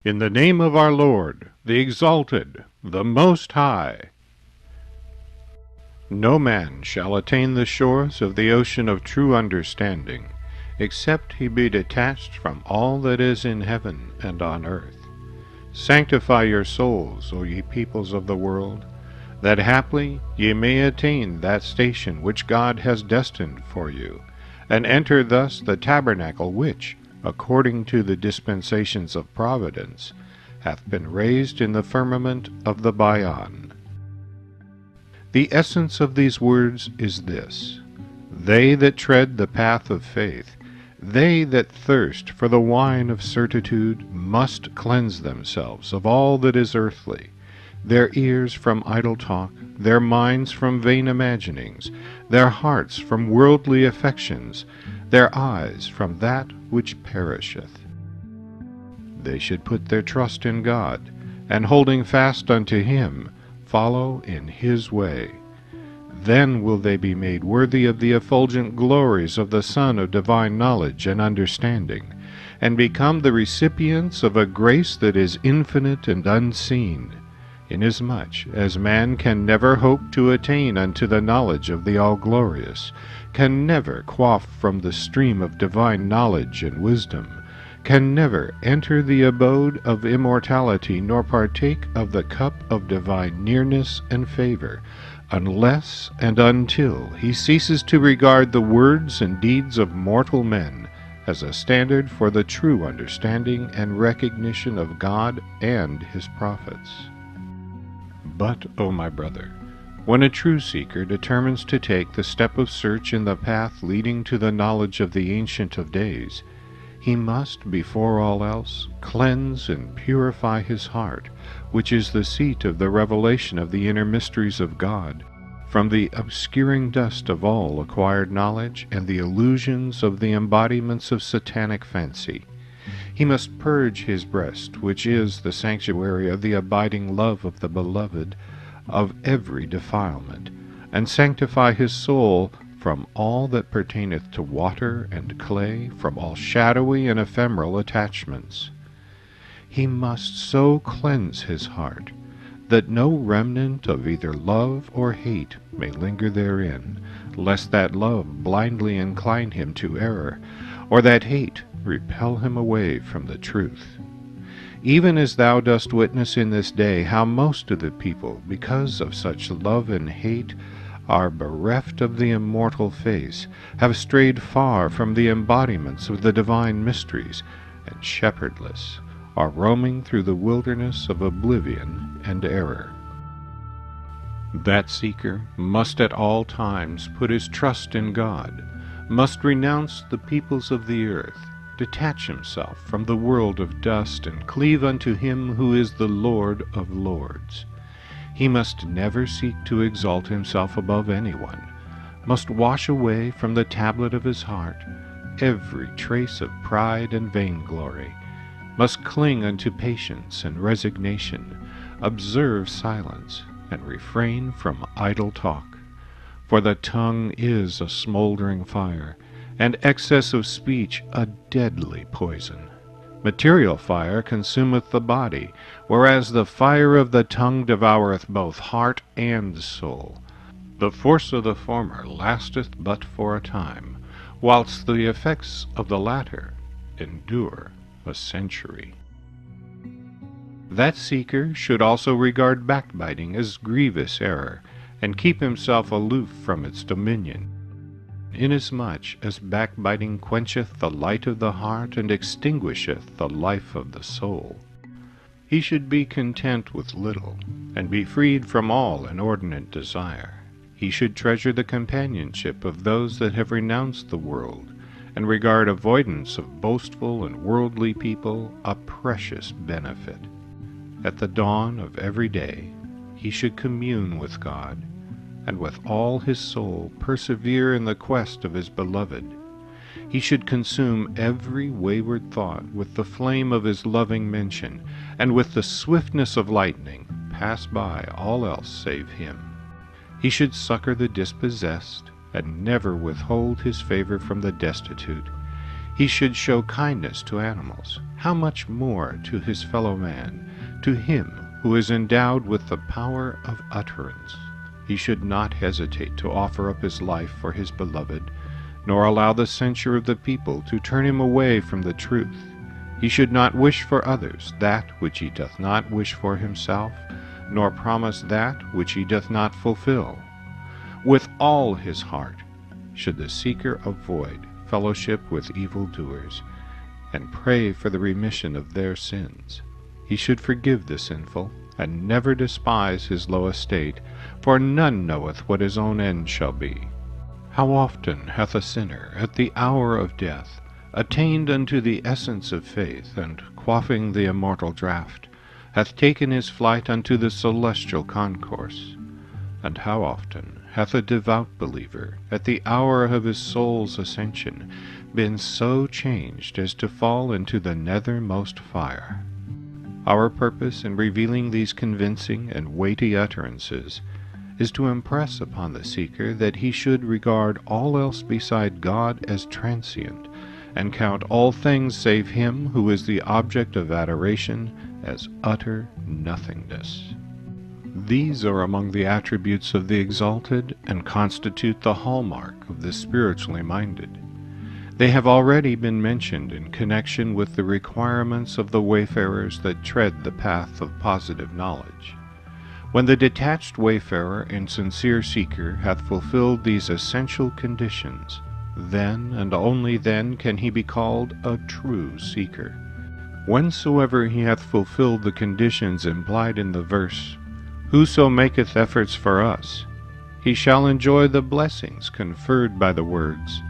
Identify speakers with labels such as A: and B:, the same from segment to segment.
A: In the name of our Lord, the Exalted, the Most High. No man shall attain the shores of the ocean of true understanding, except he be detached from all that is in heaven and on earth. Sanctify your souls, O ye peoples of the world, that haply ye may attain that station which God has destined for you, and enter thus the tabernacle which, according to the dispensations of providence, hath been raised in the firmament of the Ba'an. The essence of these words is this: they that tread the path of faith, they that thirst for the wine of certitude, must cleanse themselves of all that is earthly, their ears from idle talk, their minds from vain imaginings, their hearts from worldly affections, their eyes from that which perisheth. They should put their trust in God, and holding fast unto him, follow in his way. Then will they be made worthy of the effulgent glories of the Son of divine knowledge and understanding, and become the recipients of a grace that is infinite and unseen, inasmuch as man can never hope to attain unto the knowledge of the All-Glorious, can never quaff from the stream of divine knowledge and wisdom, can never enter the abode of immortality, nor partake of the cup of divine nearness and favor, unless and until he ceases to regard the words and deeds of mortal men as a standard for the true understanding and recognition of God and his prophets. But, O my brother, when a true seeker determines to take the step of search in the path leading to the knowledge of the Ancient of Days, he must, before all else, cleanse and purify his heart, which is the seat of the revelation of the inner mysteries of God, from the obscuring dust of all acquired knowledge and the illusions of the embodiments of satanic fancy. He must purge his breast, which is the sanctuary of the abiding love of the Beloved, of every defilement, and sanctify his soul from all that pertaineth to water and clay, from all shadowy and ephemeral attachments. He must so cleanse his heart that no remnant of either love or hate may linger therein, lest that love blindly incline him to error, or that hate repel him away from the truth. Even as thou dost witness in this day how most of the people, because of such love and hate, are bereft of the immortal face, have strayed far from the embodiments of the divine mysteries, and shepherdless are roaming through the wilderness of oblivion and error. That seeker must at all times put his trust in God, must renounce the peoples of the earth, detach himself from the world of dust, and cleave unto him who is the Lord of lords. He must never seek to exalt himself above anyone, must wash away from the tablet of his heart every trace of pride and vainglory, must cling unto patience and resignation, observe silence, and refrain from idle talk. For the tongue is a smoldering fire, and excess of speech a deadly poison. Material fire consumeth the body, whereas the fire of the tongue devoureth both heart and soul. The force of the former lasteth but for a time, whilst the effects of the latter endure a century. That seeker should also regard backbiting as grievous error, and keep himself aloof from its dominion, inasmuch as backbiting quencheth the light of the heart and extinguisheth the life of the soul. He should be content with little, and be freed from all inordinate desire. He should treasure the companionship of those that have renounced the world, and regard avoidance of boastful and worldly people a precious benefit. At the dawn of every day he should commune with God, and with all his soul persevere in the quest of his Beloved. He should consume every wayward thought with the flame of his loving mention, and with the swiftness of lightning pass by all else save him. He should succor the dispossessed, and never withhold his favor from the destitute. he should show kindness to animals, how much more to his fellow man, to him who is endowed with the power of utterance. He should not hesitate to offer up his life for his beloved, nor allow the censure of the people to turn him away from the truth. He should not wish for others that which he doth not wish for himself, nor promise that which he doth not fulfill. With all his heart should the seeker avoid fellowship with evildoers, and pray for the remission of their sins. He should forgive the sinful, and never despise his low estate, for none knoweth what his own end shall be. How often hath a sinner, at the hour of death, attained unto the essence of faith, and, quaffing the immortal draught, hath taken his flight unto the celestial concourse? And how often hath a devout believer, at the hour of his soul's ascension, been so changed as to fall into the nethermost fire? Our purpose in revealing these convincing and weighty utterances is to impress upon the seeker that he should regard all else beside God as transient, and count all things save him who is the object of adoration as utter nothingness. These are among the attributes of the exalted and constitute the hallmark of the spiritually minded. They have already been mentioned in connection with the requirements of the wayfarers that tread the path of positive knowledge. When the detached wayfarer and sincere seeker hath fulfilled these essential conditions, then and only then can he be called a true seeker. Whensoever he hath fulfilled the conditions implied in the verse, "Whoso maketh efforts for us, he shall enjoy the blessings conferred by the words,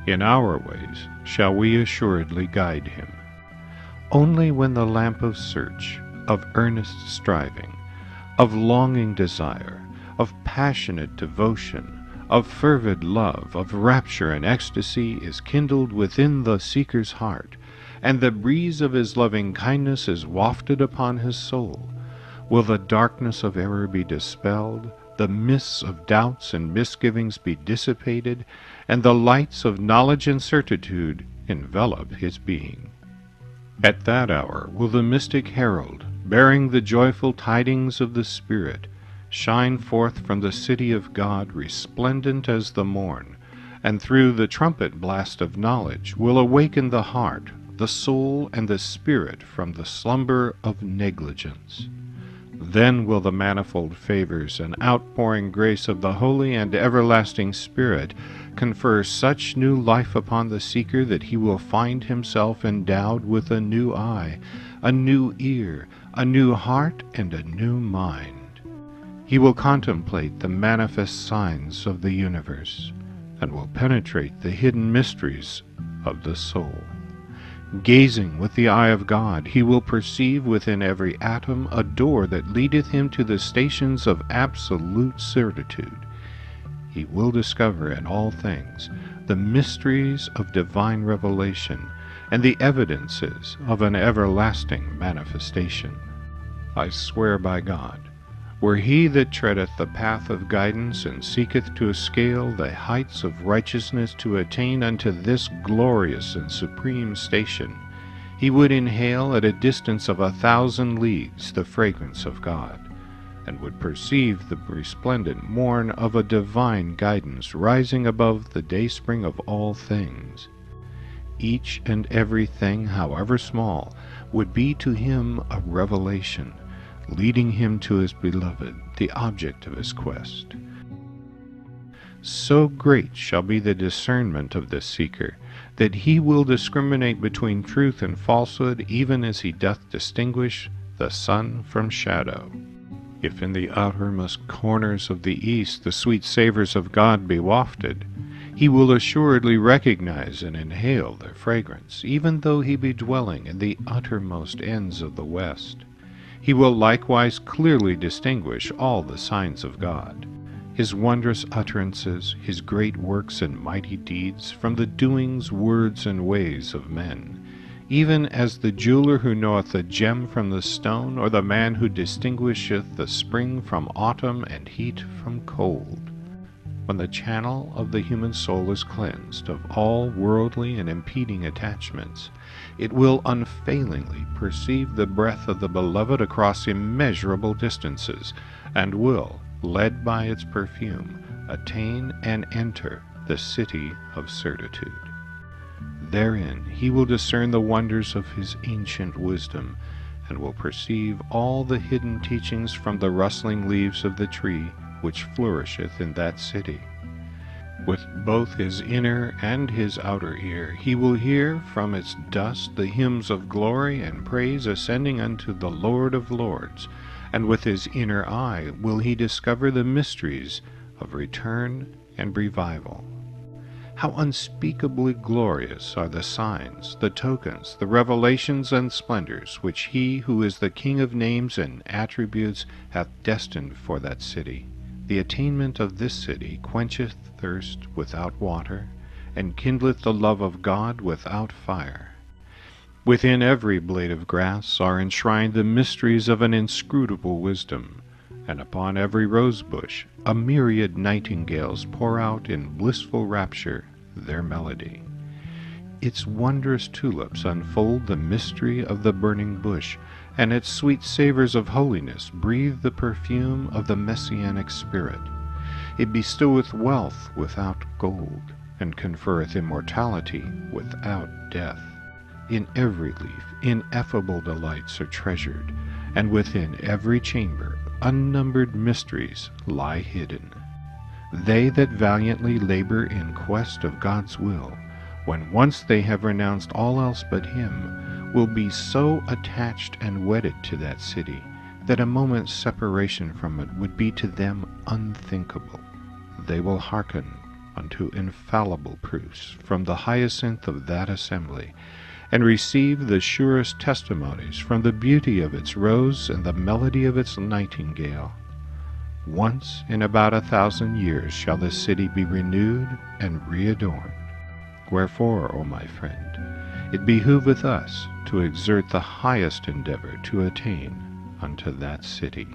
A: in our ways shall we assuredly guide him." Only when the lamp of search, of earnest striving, of longing desire, of passionate devotion, of fervid love, of rapture and ecstasy is kindled within the seeker's heart, and the breeze of his loving kindness is wafted upon his soul, will the darkness of error be dispelled, the mists of doubts and misgivings be dissipated, and the lights of knowledge and certitude envelop his being. At that hour will the mystic herald, bearing the joyful tidings of the Spirit, shine forth from the city of God resplendent as the morn, and through the trumpet blast of knowledge will awaken the heart, the soul, and the spirit from the slumber of negligence. Then will the manifold favors and outpouring grace of the Holy and Everlasting Spirit confer such new life upon the seeker that he will find himself endowed with a new eye, a new ear, a new heart, and a new mind. He will contemplate the manifest signs of the universe, and will penetrate the hidden mysteries of the soul. Gazing with the eye of God, he will perceive within every atom a door that leadeth him to the stations of absolute certitude. He will discover in all things the mysteries of divine revelation and the evidences of an everlasting manifestation. I swear by God, were he that treadeth the path of guidance and seeketh to scale the heights of righteousness to attain unto this glorious and supreme station, he would inhale at a distance of 1,000 leagues the fragrance of God, and would perceive the resplendent morn of a divine guidance rising above the dayspring of all things. Each and every thing, however small, would be to him a revelation, leading him to his beloved, the object of his quest. So great shall be the discernment of this seeker, that he will discriminate between truth and falsehood even as he doth distinguish the sun from shadow. If in the outermost corners of the east the sweet savours of God be wafted, he will assuredly recognize and inhale their fragrance, even though he be dwelling in the uttermost ends of the west. He will likewise clearly distinguish all the signs of God, his wondrous utterances, his great works and mighty deeds, from the doings, words, and ways of men, even as the jeweler who knoweth the gem from the stone, or the man who distinguisheth the spring from autumn and heat from cold. when the channel of the human soul is cleansed of all worldly and impeding attachments, it will unfailingly perceive the breath of the Beloved across immeasurable distances, and will, led by its perfume, attain and enter the city of certitude. Therein he will discern the wonders of his ancient wisdom, and will perceive all the hidden teachings from the rustling leaves of the tree which flourisheth in that city. With both his inner and his outer ear he will hear from its dust the hymns of glory and praise ascending unto the Lord of Lords, and with his inner eye will he discover the mysteries of return and revival. How unspeakably glorious are the signs, the tokens, the revelations and splendors which he who is the King of names and attributes hath destined for that city! The attainment of this city quencheth thirst without water, and kindleth the love of God without fire. Within every blade of grass are enshrined the mysteries of an inscrutable wisdom, and upon every rose bush a myriad nightingales pour out in blissful rapture their melody. Its wondrous tulips unfold the mystery of the burning bush, and its sweet savors of holiness breathe the perfume of the Messianic Spirit. It bestoweth wealth without gold, and conferreth immortality without death. In every leaf ineffable delights are treasured, and within every chamber unnumbered mysteries lie hidden. They that valiantly labor in quest of God's will, when once they have renounced all else but him, will be so attached and wedded to that city that a moment's separation from it would be to them unthinkable. They will hearken unto infallible proofs from the hyacinth of that assembly, and receive the surest testimonies from the beauty of its rose and the melody of its nightingale. Once in about 1,000 years shall the city be renewed and readorned. Wherefore, O my friend, it behooveth us to exert the highest endeavor to attain unto that city.